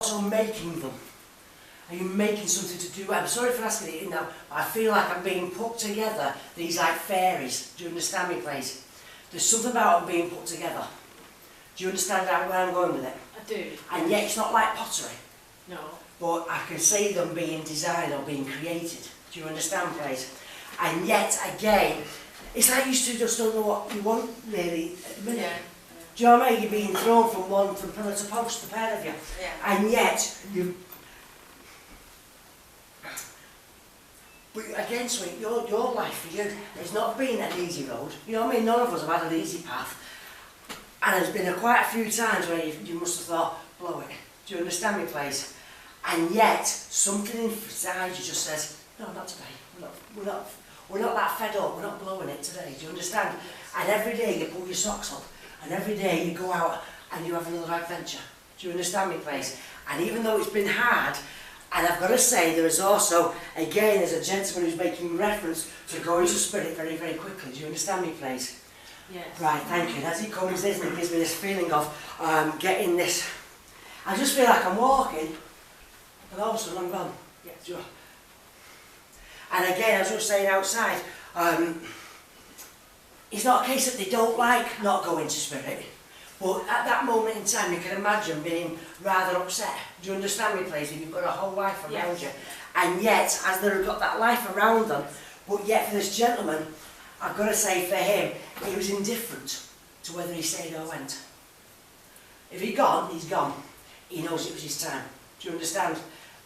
also making them? Are you making something to do? I'm sorry for asking it now, but I feel like I'm being put together, these like fairies. Do you understand me, please? There's something about them being put together. Do you understand where I'm going with it? I do. And yet it's not like pottery. No. But I can see them being designed or being created. Do you understand, please? And yet, again, it's like you just don't know what you want, really, at the minute. Yeah. Do you know what I mean? You're being thrown from pillar to post, the pair of you. Yeah. And yet, but again, sweet, your life for you has not been an easy road. You know what I mean? None of us have had an easy path. And there's been quite a few times where you must have thought, blow it. Do you understand me, please? And yet, something inside you just says, no, not today. We're not that fed up. We're not blowing it today. Do you understand? And every day you pull your socks up. And every day you go out and you have another adventure. Do you understand me, please? And even though it's been hard, and I've got to say, there is also, again, there's a gentleman who's making reference to going to spirit very, very quickly. Do you understand me, please? Yes. Right, thank you. And as he comes in, it gives me this feeling of getting this. I just feel like I'm walking, and all of a sudden I'm gone. Yes. And again, as I was saying outside, it's not a case that they don't like not going to spirit, but at that moment in time you can imagine being rather upset. Do you understand me, please? If you've got a whole life around you, and yet, as they've got that life around them, but yet for this gentleman, I've got to say for him, he was indifferent to whether he stayed or went. If he'd gone, he's gone. He knows it was his time. Do you understand?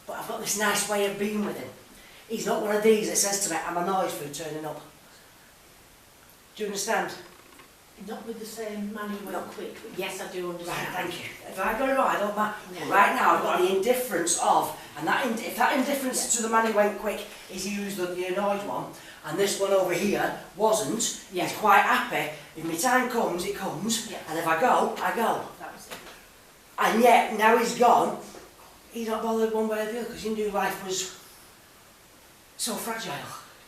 But I've got this nice way of being with him. He's not one of these that says to me, I'm annoyed for you turning up. Do you understand? Not with the same money went quick, but yes, I do understand. Right, thank you. If I got it right, I don't matter. Yeah. Right now, I've got the indifference of, and if that indifference to the money went quick is he used the annoyed one, and this one over here wasn't, he's quite happy. If my time comes, it comes, and if I go, I go. That was it. And yet, now he's gone, he's not bothered one way or the other, because he knew life was so fragile.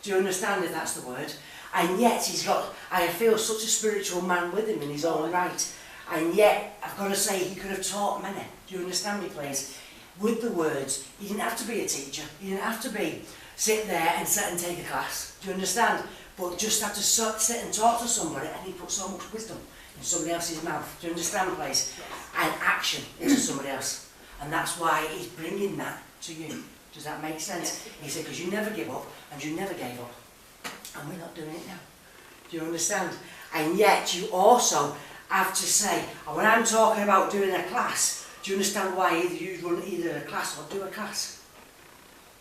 Do you understand if that's the word? And yet he's got, I feel, such a spiritual man with him in his own right. And yet, I've got to say, he could have taught many. Do you understand me, please? With the words, he didn't have to be a teacher. He didn't have to sit there and sit and take a class. Do you understand? But just have to sit and talk to somebody, and he put so much wisdom in somebody else's mouth. Do you understand, please? And action into somebody else. And that's why he's bringing that to you. Does that make sense? He said, because you never give up, and you never gave up. And we're not doing it now. Do you understand? And yet you also have to say, and when I'm talking about doing a class, do you understand why either you run either a class or do a class?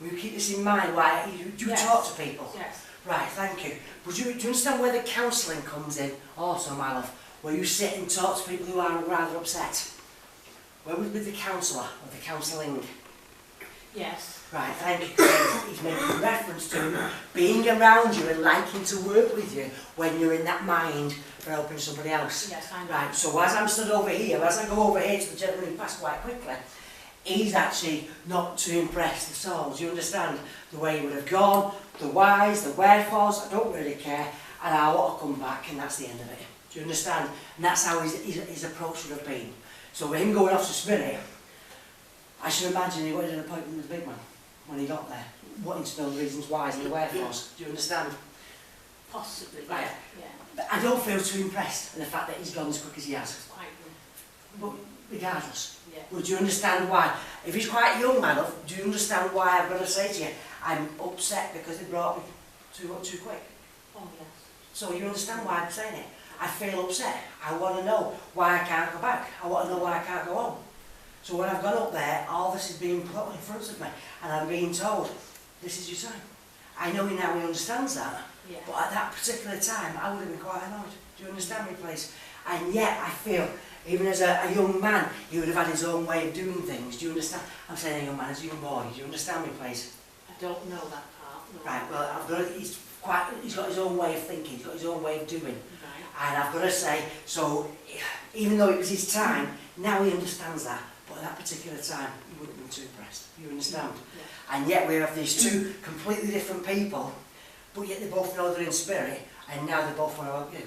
Will you keep this in mind why you talk to people? Yes. Right, thank you. But do you understand where the counselling comes in also, my love? Where you sit and talk to people who are rather upset? Where would be the counsellor or the counselling? Yes. Right, thank you. He's making reference to being around you and liking to work with you when you're in that mind for helping somebody else. Yes, I know. Right, so as I'm stood over here, as I go over here to the gentleman who passed quite quickly, he's actually not too impressed at all. Do you understand? The way he would have gone, the whys, the wherefores, I don't really care, and I want to come back, and that's the end of it. Do you understand? And that's how his approach would have been. So with him going off to spirit, I should imagine he wanted an appointment with the big man when he got there, wanting to know the reasons why and the wherefores. Do you understand? Possibly, Right. yeah. But I don't feel too impressed in the fact that he's gone as quick as he has. Quite But regardless, yeah. would you understand why? If he's quite young, my love, do you understand why I've got to say to you, I'm upset because they brought me too quick? Oh, yes. So you understand why I'm saying it? I feel upset. I want to know why I can't go back. I want to know why I can't go home. So when I've gone up there, all this is being put in front of me, and I'm being told, this is your time. I know he now understands that, but at that particular time, I would have been quite annoyed. Do you understand me, please? And yet, I feel, even as a young man, he would have had his own way of doing things. Do you understand? I'm saying a young man, as a young boy. Do you understand me, please? I don't know that part. No. Right, well, he's got his own way of thinking, he's got his own way of doing. Right. And I've got to say, so, even though it was his time, now he understands that. But at that particular time, he wouldn't have been too impressed. You understand? Yeah. And yet we have these two completely different people, but yet they both know they're in spirit, and now they both want to help you.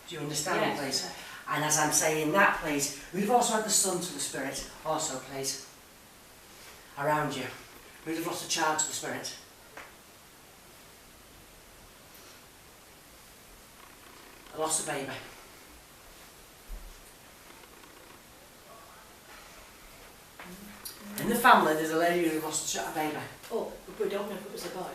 Do you understand me, please? Yes. And as I'm saying that, please, we've also had the Son to the Spirit, also, please. around you who'd have lost a child to the spirit? I lost a baby. In the family, there's a lady who lost a baby. Oh, but we don't know if it was a boy.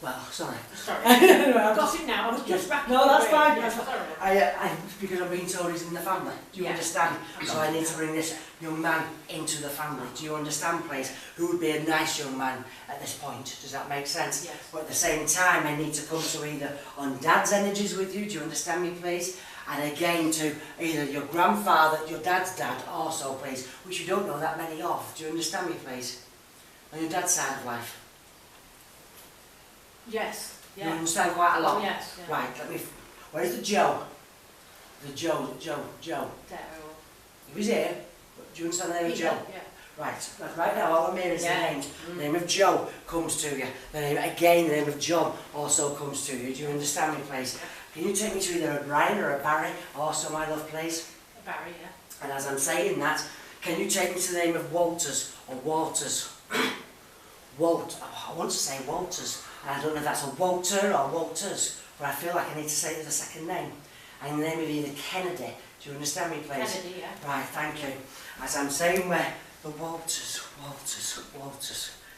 Well, sorry. Sorry. No, I've got it now. I was just back. No, that's fine. Yeah, sorry. Because I've been told he's in the family. Do you Yeah. understand? So I need to bring this young man into the family. Do you understand, please? Who would be a nice young man at this point? Does that make sense? Yes. But at the same time, I need to come to either on Dad's energies with you. Do you understand me, please? And again to either your grandfather, your dad's dad, also, please, which you don't know that many of. Do you understand me, please? On your dad's side of life. Yes. You Yeah. understand quite a lot? Oh, yes. Yeah. Right, where's the Joe? Joe. There. He was here. Do you understand the name of Joe? Yeah. Right now all I'm hearing is the names. The name of Joe comes to you. The name of John also comes to you. Do you understand me, please? Can you take me to either a Brian or a Barry, also my love, please? A Barry, yeah. And as I'm saying that, can you take me to the name of Walters or Walters? I want to say Walters, and I don't know if that's a Walter or Walters, but I feel like I need to say it as a second name. And the name of either Kennedy. Do you understand me, please? Kennedy, yeah. Right, thank you. As I'm saying where the Walters.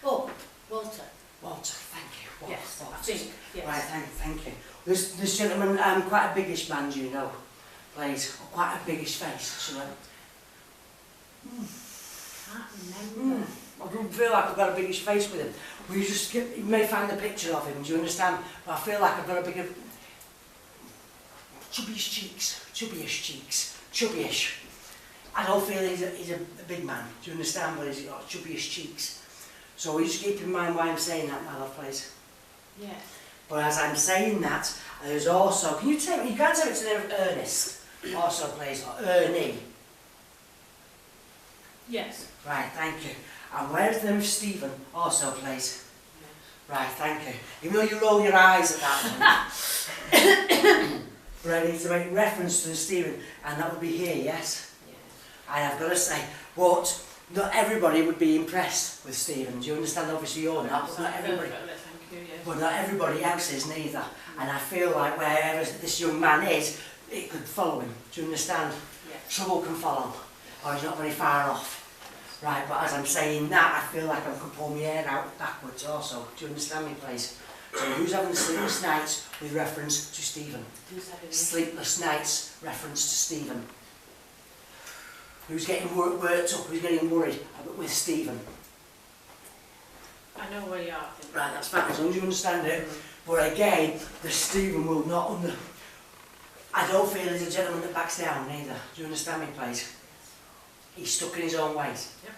Oh, Walter. Walter, thank you. Yes, I Walters. think. Yes. Right, thank you. This gentleman, quite a biggish man, do you know, please? Quite a biggish face, shall I? Can't remember. I don't feel like I've got a biggish face with him. Will you just you may find a picture of him, do you understand? But I feel like I've got a bigger... Chubbyish cheeks. I don't feel he's a big man, do you understand? But he's got chubbyish cheeks. So will you just keep in mind why I'm saying that, my love, please? Yeah. But as I'm saying that, there's also... you can't take it to the name of Ernest, also, please, or Ernie. Yes. Right, thank you. And where's the name of Stephen, also, please? Yes. Right, thank you. Even though you roll your eyes at that one. But I need to make reference to Stephen, and that would be here, yes? Yes. And I've got to say, but not everybody would be impressed with Stephen. Do you understand? Obviously you're not, but not everybody. Thank you, yes. But not everybody else is neither. And I feel like wherever this young man is, it could follow him. Do you understand? Yes. Trouble can follow, or he's not very far off. Right, but as I'm saying that, I feel like I can pull my hair out backwards also. Do you understand me, please? So who's having sleepless nights with reference to Stephen? Who's having Sleepless nights, reference to Stephen. Who's getting worked up, who's getting worried with Stephen? I know where you are. Right, that's fine, as long as you understand it. But again, the Stephen will not I don't feel he's a gentleman that backs down either. Do you understand me, please? He's stuck in his own ways. Yep.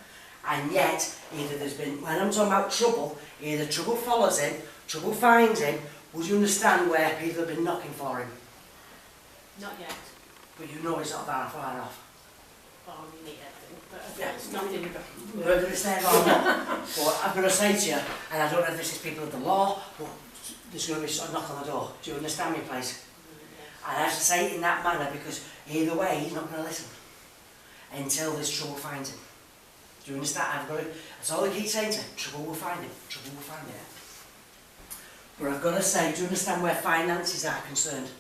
And yet, either there's been, when I'm talking about trouble, either trouble follows him, trouble finds him. Would you understand where people have been knocking for him? Not yet. But you know he's not that far off. Oh, you need everything. But Yeah. it's nothing. Whether it's there or not. But I'm going to say to you, and I don't know if this is people of the law, but there's going to be a knock on the door. Do you understand me, please? And I have to say it in that manner because either way, he's not going to listen until this trouble finds him. Do you understand? That's all I keep saying to him. Trouble will find him. Trouble will find him. But I've got to say, do you understand where finances are concerned?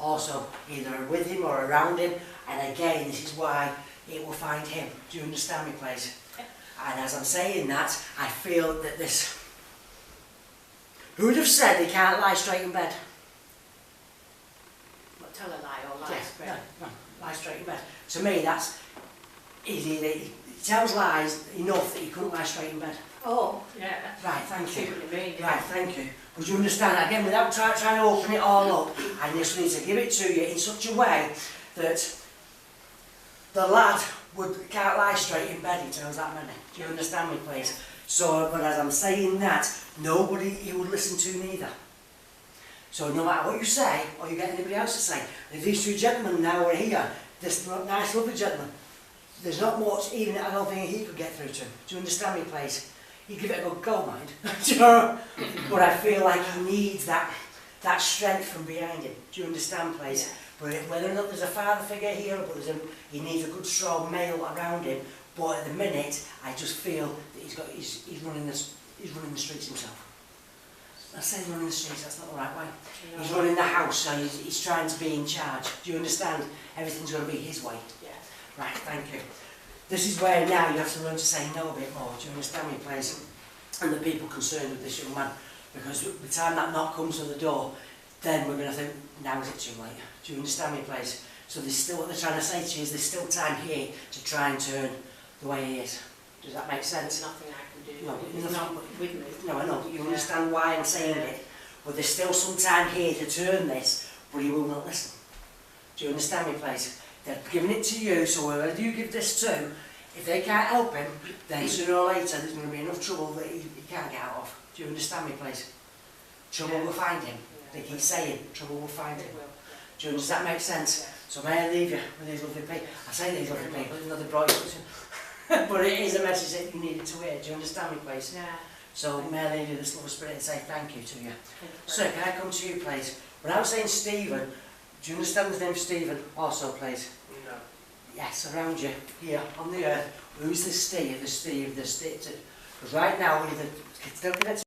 Also, either with him or around him. And again, this is why it will find him. Do you understand me, please? And as I'm saying that, I feel that this... Who would have said they can't lie straight in bed? What, tell a lie or lie straight? No, lie straight in bed. To me, that's... He tells lies enough that he couldn't lie straight in bed. Oh, yeah. Right, thank See you. what you mean, yeah. Right, thank you. Would you understand, again, without trying to open it all up, I just need to give it to you in such a way that the lad can't lie straight in bed, he tells that many. Do you understand me, please? So, but as I'm saying that, nobody he would listen to neither. So no matter what you say, or you get anybody else to say, if these two gentlemen now are here, this nice lovely gentleman, there's not much, even I don't think he could get through to him. Do you understand me, please? He'd give it a good go, mind. Do you know? But I feel like he needs that strength from behind him. Do you understand, please? Yeah. But whether or not there's a father figure here, but he needs a good strong male around him. But at the minute, I just feel that he's running the streets himself. I say running the streets, that's not the right way. No. He's running the house, so he's trying to be in charge. Do you understand? Everything's going to be his way. Yeah. Right, thank you. This is where now you have to learn to say no a bit more. Do you understand me, please? And the people concerned with this young man, because by the time that knock comes to the door, then we're going to think, now is it too late? Do you understand me, please? So there's still, what they're trying to say to you is there's still time here to try and turn the way he is. Does that make sense? There's nothing I can do. No, It's not with me. No, I know, but you understand why I'm saying it. But there's still some time here to turn this, but he will not listen. Do you understand me, please? They're giving it to you, so whoever you give this to, if they can't help him, then sooner or later there's going to be enough trouble that he can't get out of. Do you understand me, please? Trouble will find him. They keep saying, trouble will find him. Do you understand? That make sense? So may I leave you with these lovely people? I say these lovely people, it's another broad but it is a message that you needed to hear. Do you understand me, please? Yeah. So may I leave you this lovely spirit and say thank you to you. Sir, can I come to you, please? When I was saying Stephen, do you understand the name Stephen also, please? No. Yes, around you, here, on the earth. Who's the Steve? The Steve, the Steve. Because right now, we're still connected.